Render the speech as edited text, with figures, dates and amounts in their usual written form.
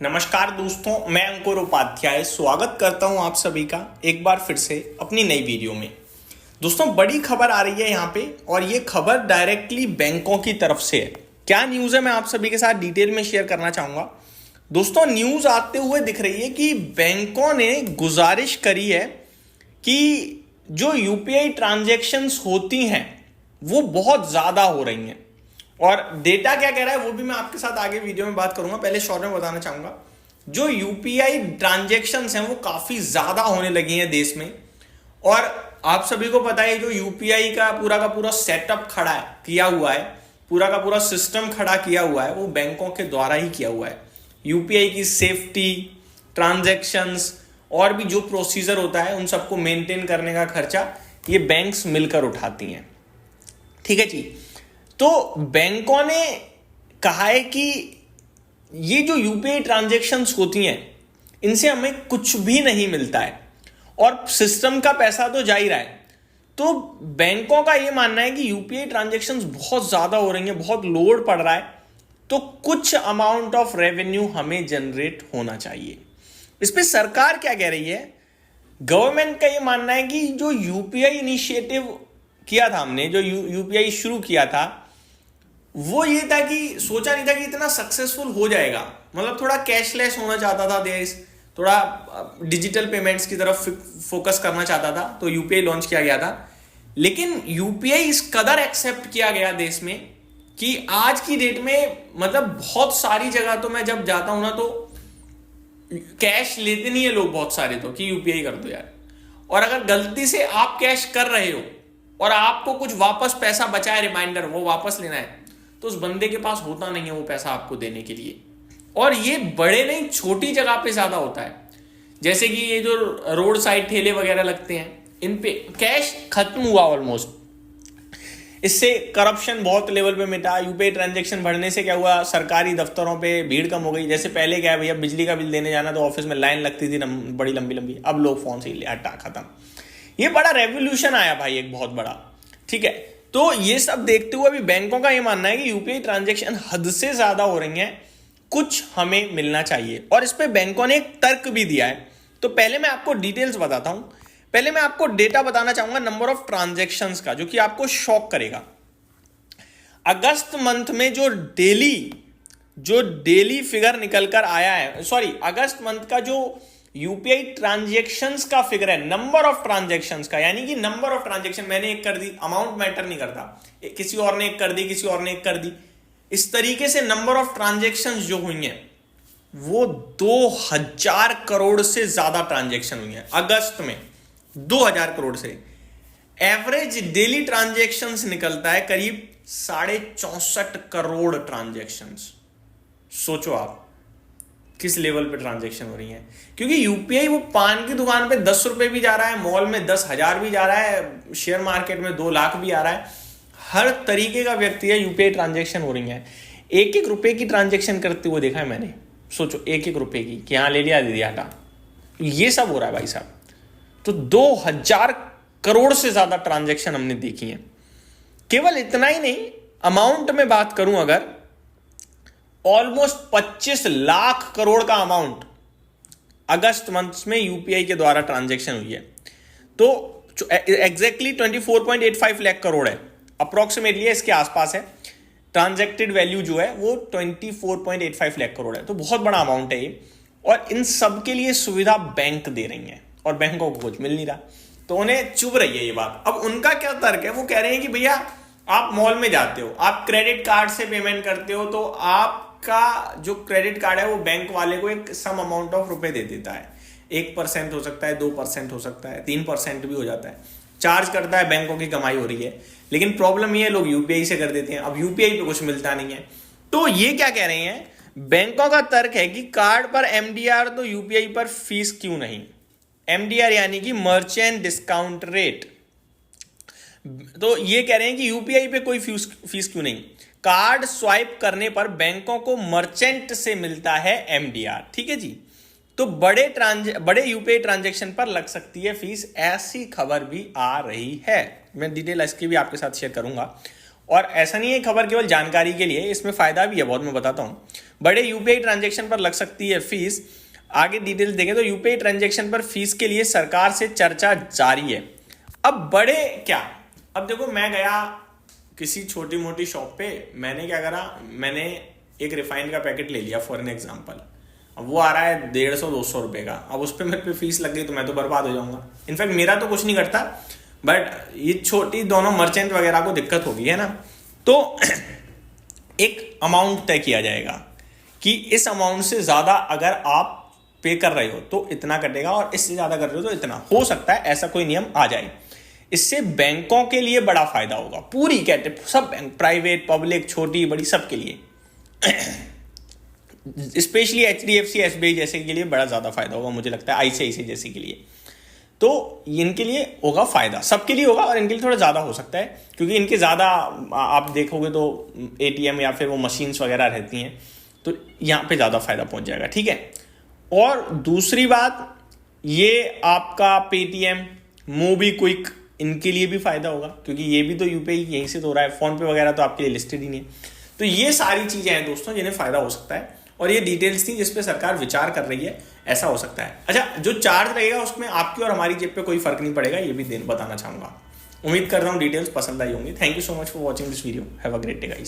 नमस्कार दोस्तों, मैं अंकुर उपाध्याय स्वागत करता हूं आप सभी का एक बार फिर से अपनी नई वीडियो में। दोस्तों, बड़ी खबर आ रही है यहाँ पे और ये खबर डायरेक्टली बैंकों की तरफ से है। क्या न्यूज़ है मैं आप सभी के साथ डिटेल में शेयर करना चाहूँगा। दोस्तों, न्यूज़ आते हुए दिख रही है कि बैंकों ने गुजारिश करी है कि जो यूपीआई ट्रांजेक्शन्स होती हैं वो बहुत ज़्यादा हो रही हैं और डेटा क्या कह रहा है वो भी मैं आपके साथ आगे वीडियो में बात करूंगा। पहले शॉर्ट में बताना चाहूंगा, जो यूपीआई ट्रांजैक्शंस हैं वो काफी ज्यादा होने लगी हैं देश में। और आप सभी को पता है जो यूपीआई का पूरा सेटअप खड़ा है किया हुआ है, पूरा का पूरा सिस्टम खड़ा किया हुआ है, वो बैंकों के द्वारा ही किया हुआ है। यूपीआई की सेफ्टी, ट्रांजैक्शंस और भी जो प्रोसीजर होता है उन सबको मेंटेन करने का खर्चा ये बैंक्स मिलकर उठाती हैं। ठीक है जी। तो बैंकों ने कहा है कि ये जो यूपीआई ट्रांजैक्शंस होती हैं इनसे हमें कुछ भी नहीं मिलता है और सिस्टम का पैसा तो जा ही रहा है। तो बैंकों का ये मानना है कि यूपीआई ट्रांजैक्शंस बहुत ज्यादा हो रही हैं, बहुत लोड पड़ रहा है, तो कुछ अमाउंट ऑफ रेवेन्यू हमें जनरेट होना चाहिए। इस पे सरकार क्या कह रही है? गवर्नमेंट का ये मानना है कि जो यूपीआई इनिशिएटिव किया था हमने, जो यूपीआई शुरू किया था, वो ये था कि सोचा नहीं था कि इतना सक्सेसफुल हो जाएगा। मतलब थोड़ा कैशलेस होना चाहता था देश, थोड़ा डिजिटल पेमेंट्स की तरफ फोकस करना चाहता था, तो यूपीआई लॉन्च किया गया था। लेकिन यूपीआई इस कदर एक्सेप्ट किया गया देश में कि आज की डेट में मतलब बहुत सारी जगह तो मैं जब जाता हूं ना तो कैश लेते नहीं है लोग बहुत सारे, तो कि यूपीआई कर दो यार। और अगर गलती से आप कैश कर रहे हो और आपको कुछ वापस पैसा बचा है, रिमाइंडर वो वापस लेना है, तो उस बंदे के पास होता नहीं है वो पैसा आपको देने के लिए। और ये बड़े नहीं छोटी जगह पे ज्यादा होता है, जैसे कि ये जो रोड साइड ठेले वगैरह लगते हैं इन पे कैश खत्म हुआ ऑलमोस्ट। इससे करप्शन बहुत लेवल पे मिटा। यूपीआई ट्रांजैक्शन बढ़ने से क्या हुआ, सरकारी दफ्तरों पे भीड़ कम हो गई। जैसे पहले क्या है भैया, बिजली का बिल देने जाना तो ऑफिस में लाइन लगती थी बड़ी लंबी लंबी, अब लोग फोन से ही हटा खत्म। ये बड़ा रेवोल्यूशन आया भाई, एक बहुत बड़ा। ठीक है, तो ये सब देखते हुए भी बैंकों का ये मानना है कि यूपीआई ट्रांजैक्शन हद से ज्यादा हो रही हैं, कुछ हमें मिलना चाहिए। और इस पे बैंकों ने एक तर्क भी दिया है। तो पहले मैं आपको डिटेल्स बताता हूं। पहले मैं आपको डेटा बताना चाहूंगा नंबर ऑफ ट्रांजैक्शंस का, जो कि आपको शॉक करेगा। अगस्त मंथ में जो डेली फिगर निकल कर आया है, सॉरी अगस्त मंथ का जो यूपीआई ट्रांजैक्शंस का फिगर है, नंबर ऑफ ट्रांजैक्शंस का, यानी कि नंबर ऑफ ट्रांजैक्शन, मैंने एक कर दी, अमाउंट मैटर नहीं करता, किसी और ने एक कर दी, किसी और ने एक कर दी, इस तरीके से नंबर ऑफ ट्रांजैक्शंस जो हुई हैं वो 2000 करोड़ से ज्यादा ट्रांजैक्शन हुई हैं अगस्त में। 2000 करोड़ से एवरेज डेली ट्रांजैक्शंस निकलता है करीब 64.5 करोड़ ट्रांजैक्शंस। सोचो आप किस लेवल पे ट्रांजैक्शन हो रही है, क्योंकि यूपीआई वो पान की दुकान पे 10 रुपए भी जा रहा है, मॉल में 10,000 भी जा रहा है, शेयर मार्केट में 2 लाख भी आ रहा है। हर तरीके का व्यक्ति है, यूपीआई ट्रांजैक्शन हो रही है। 1-1 रुपए की ट्रांजैक्शन करते हुए देखा है मैंने। सोचो 1-1 रुपए की, कि हाँ ले लिया दे दिया हटा, ये सब हो रहा है भाई साहब। तो 2000 करोड़ से ज्यादा ट्रांजैक्शन हमने देखी है। केवल इतना ही नहीं, अमाउंट में बात करूं अगर, ऑलमोस्ट 25 लाख करोड़ का अमाउंट अगस्त मंथ में यूपीआई के द्वारा ट्रांजैक्शन हुई है। तो एग्जैक्टली 24.85 लाख करोड़ है, अप्रोक्सीमेटली इसके आसपास है। ट्रांजैक्टेड वैल्यू जो है वो 24.85 लाख करोड़ है, तो बहुत बड़ा अमाउंट है ये। और इन सब के लिए सुविधा बैंक दे रही है और बैंकों को कुछ मिल नहीं रहा, तो उन्हें चुभ रही है ये बात। अब उनका क्या तर्क है, वो कह रहे हैं कि भैया आप मॉल में जाते हो, आप क्रेडिट कार्ड से पेमेंट करते हो, तो आपका जो क्रेडिट कार्ड है वो बैंक वाले को एक सम अमाउंट ऑफ रुपए दे देता है। 1% हो सकता है, 2% हो सकता है, 3% भी हो जाता है, चार्ज करता है। बैंकों की कमाई हो रही है। लेकिन प्रॉब्लम ये है लोग यूपीआई से कर देते हैं, अब यूपीआई पे कुछ मिलता नहीं है। तो ये क्या कह रहे हैं, बैंकों का तर्क है कि कार्ड पर एमडीआर तो यूपीआई पर फीस क्यों नहीं। एमडीआर यानी कि मर्चेंट डिस्काउंट रेट। तो ये कह रहे हैं कि यूपीआई पे कोई फीस क्यों नहीं। कार्ड स्वाइप करने पर बैंकों को मर्चेंट से मिलता है एमडीआर। ठीक है जी। तो बड़े यूपीआई ट्रांजैक्शन पर लग सकती है फीस, ऐसी खबर भी आ रही है। मैं डिटेल इसकी भी आपके साथ शेयर करूंगा। और ऐसा नहीं है खबर केवल जानकारी के लिए, इसमें फायदा भी है बहुत, मैं बताता हूँ। बड़े यूपीआई ट्रांजैक्शन पर लग सकती है फीस। आगे डिटेल्स देखें तो यूपीआई ट्रांजैक्शन पर फीस के लिए सरकार से चर्चा जारी है। अब बड़े क्या, अब देखो मैं गया किसी छोटी मोटी शॉप पे, मैंने क्या करा, मैंने एक रिफाइंड का पैकेट ले लिया फॉर एन एग्जाम्पल। अब वो आ रहा है 150-200 रुपये का, अब उस पर मेरे पे फीस लग गई तो मैं तो बर्बाद हो जाऊंगा। इनफैक्ट मेरा तो कुछ नहीं करता, बट ये छोटी दोनों मर्चेंट वगैरह को दिक्कत होगी, है ना। तो एक अमाउंट तय किया जाएगा कि इस अमाउंट से ज़्यादा अगर आप पे कर रहे हो तो इतना कटेगा, और इससे ज़्यादा कर रहे हो तो इतना। हो सकता है ऐसा कोई नियम आ जाए। इससे बैंकों के लिए बड़ा फायदा होगा, पूरी कैटेगरी, सब बैंक, प्राइवेट, पब्लिक, छोटी बड़ी, सबके लिए। स्पेशली एचडीएफसी, एसबीआई जैसे के लिए बड़ा ज़्यादा फायदा होगा, मुझे लगता है आईसीआईसीआई जैसे के लिए। तो इनके लिए होगा फायदा, सबके लिए होगा, और इनके लिए थोड़ा ज़्यादा हो सकता है क्योंकि इनके ज़्यादा आप देखोगे तो एटीएम या फिर वो मशीन्स वगैरह रहती हैं, तो यहाँ पे ज़्यादा फायदा पहुँच जाएगा, ठीक है। और दूसरी बात, ये आपका पेटीएम, मोबीक्विक, इनके लिए भी फायदा होगा क्योंकि ये भी तो यूपीआई यहीं से तो हो रहा है। फोन पे वगैरह तो आपके लिए लिस्टेड ही नहीं है। तो ये सारी चीज़ें हैं दोस्तों जिन्हें फायदा हो सकता है, और ये डिटेल्स थी जिस पे सरकार विचार कर रही है, ऐसा हो सकता है। अच्छा, जो चार्ज रहेगा उसमें आपकी और हमारी जेब पे कोई फर्क नहीं पड़ेगा, ये भी बताना चाहूँगा। उम्मीद कर रहा हूँ डिटेल्स पसंद आई होंगी। Thank you so much for watching this video. Have a great day guys.